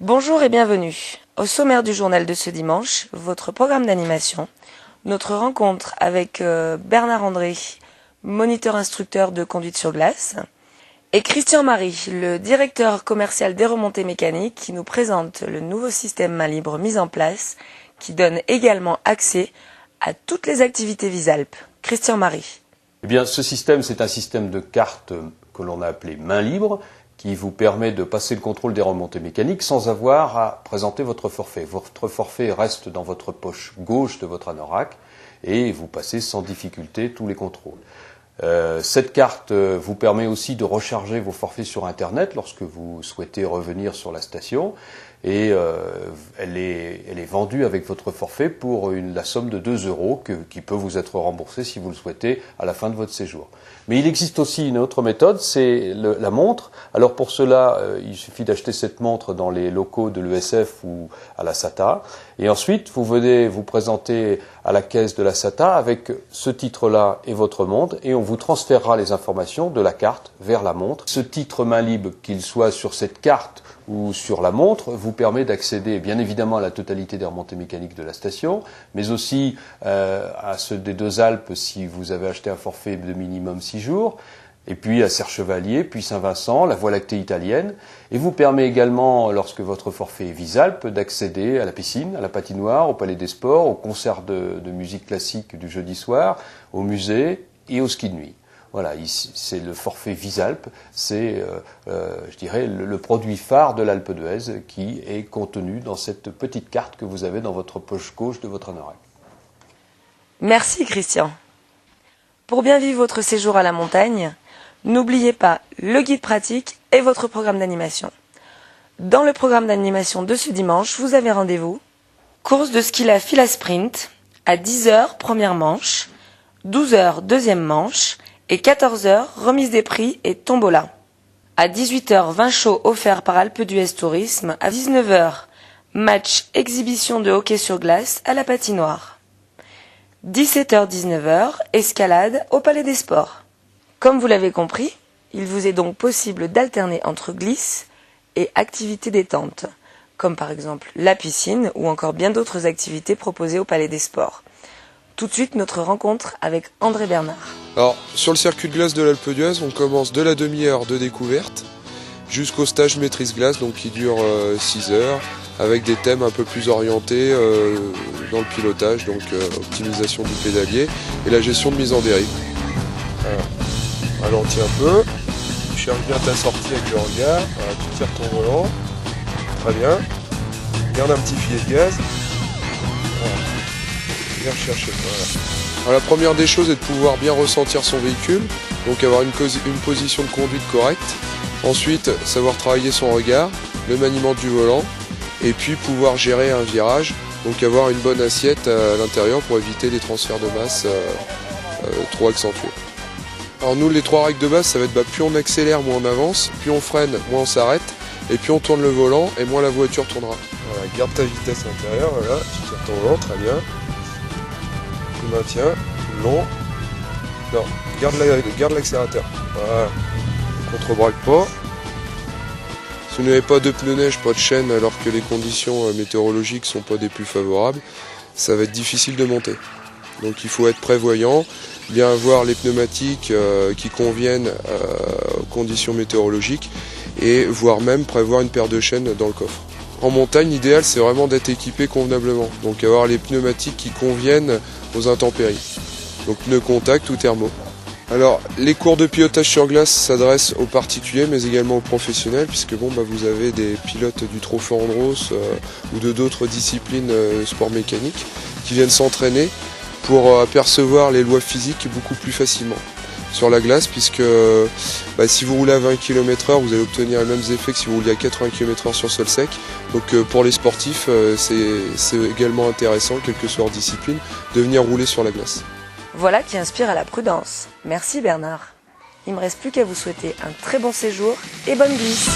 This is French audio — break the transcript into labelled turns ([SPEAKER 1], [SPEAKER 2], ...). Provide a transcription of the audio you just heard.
[SPEAKER 1] Bonjour et bienvenue. Au sommaire du journal de ce dimanche, votre programme d'animation, notre rencontre avec Bernard André, moniteur instructeur de conduite sur glace, et Christian Marie, le directeur commercial des remontées mécaniques, qui nous présente le nouveau système main libre mis en place, qui donne également accès à toutes les activités Visalp. Christian Marie.
[SPEAKER 2] Eh bien, ce système, c'est un système de carte que l'on a appelé main libre, qui vous permet de passer le contrôle des remontées mécaniques sans avoir à présenter votre forfait. Votre forfait reste dans votre poche gauche de votre anorak et vous passez sans difficulté tous les contrôles. Cette carte vous permet aussi de recharger vos forfaits sur Internet lorsque vous souhaitez revenir sur la station et elle est vendue avec votre forfait pour la somme de 2 € qui peut vous être remboursée si vous le souhaitez à la fin de votre séjour. Mais il existe aussi une autre méthode, c'est la montre. Alors pour cela, il suffit d'acheter cette montre dans les locaux de l'ESF ou à la SATA. Et ensuite, vous venez vous présenter à la caisse de la SATA avec ce titre-là et votre montre et on vous transférera les informations de la carte vers la montre. Ce titre main libre, qu'il soit sur cette carte ou sur la montre, vous permet d'accéder bien évidemment à la totalité des remontées mécaniques de la station, mais aussi à ceux des Deux Alpes si vous avez acheté un forfait de minimum 6 jours, et puis à Serre-Chevalier, puis Saint-Vincent, la Voie lactée italienne, et vous permet également, lorsque votre forfait est Visalp, d'accéder à la piscine, à la patinoire, au Palais des Sports, au concert de musique classique du jeudi soir, au musée et au ski de nuit. Voilà, c'est le forfait Visalp, c'est, je dirais, le produit phare de l'Alpe d'Huez qui est contenu dans cette petite carte que vous avez dans votre poche gauche de votre anorak.
[SPEAKER 1] Merci Christian. Pour bien vivre votre séjour à la montagne, n'oubliez pas le guide pratique et votre programme d'animation. Dans le programme d'animation de ce dimanche, vous avez rendez-vous course de ski la fila sprint à 10 h première manche, 12 h deuxième manche et 14 h remise des prix et tombola. À 18 h vin chaud offert par Alpe d'Huez Tourisme. À 19 h match exhibition de hockey sur glace à la patinoire. 17 h 19 h escalade au Palais des Sports. Comme vous l'avez compris, il vous est donc possible d'alterner entre glisse et activités détente, comme par exemple la piscine ou encore bien d'autres activités proposées au Palais des Sports. Tout de suite, notre rencontre avec André Bernard.
[SPEAKER 3] Alors, sur le circuit de glace de l'Alpe d'Huez, on commence de la demi-heure de découverte jusqu'au stage maîtrise glace, donc qui dure 6 heures, avec des thèmes un peu plus orientés dans le pilotage, donc optimisation du pédalier et la gestion de mise en dérive. Alors, ralentis un peu, tu cherches bien ta sortie avec le regard, voilà, tu tires ton volant, très bien, garde un petit filet de gaz. Voilà. Rechercher. Voilà. Alors, la première des choses est de pouvoir bien ressentir son véhicule, donc avoir une position de conduite correcte. Ensuite, savoir travailler son regard, le maniement du volant, et puis pouvoir gérer un virage, donc avoir une bonne assiette à l'intérieur pour éviter les transferts de masse trop accentués. Alors nous, les 3 règles de base, ça va être plus on accélère, moins on avance, plus on freine, moins on s'arrête, et plus on tourne le volant, et moins la voiture tournera. Voilà, garde ta vitesse à l'intérieur, voilà, tu tires ton volant, très bien. Tu maintiens, long, non, garde l'accélérateur, voilà, ne contre-braque pas. Si vous n'avez pas de pneus neige, pas de chaîne, alors que les conditions météorologiques ne sont pas des plus favorables, ça va être difficile de monter. Donc il faut être prévoyant, bien avoir les pneumatiques qui conviennent aux conditions météorologiques et voire même prévoir une paire de chaînes dans le coffre. En montagne, l'idéal c'est vraiment d'être équipé convenablement, donc avoir les pneumatiques qui conviennent aux intempéries, donc pneus contact ou thermo. Alors les cours de pilotage sur glace s'adressent aux particuliers mais également aux professionnels, puisque vous avez des pilotes du Trophée Andros ou de d'autres disciplines sport mécanique qui viennent s'entraîner pour apercevoir les lois physiques beaucoup plus facilement sur la glace, puisque si vous roulez à 20 km/h, vous allez obtenir les mêmes effets que si vous roulez à 80 km/h sur sol sec. Donc pour les sportifs, c'est également intéressant, quelle que soit leur discipline, de venir rouler sur la glace.
[SPEAKER 1] Voilà qui inspire à la prudence. Merci Bernard. Il ne me reste plus qu'à vous souhaiter un très bon séjour et bonne glisse.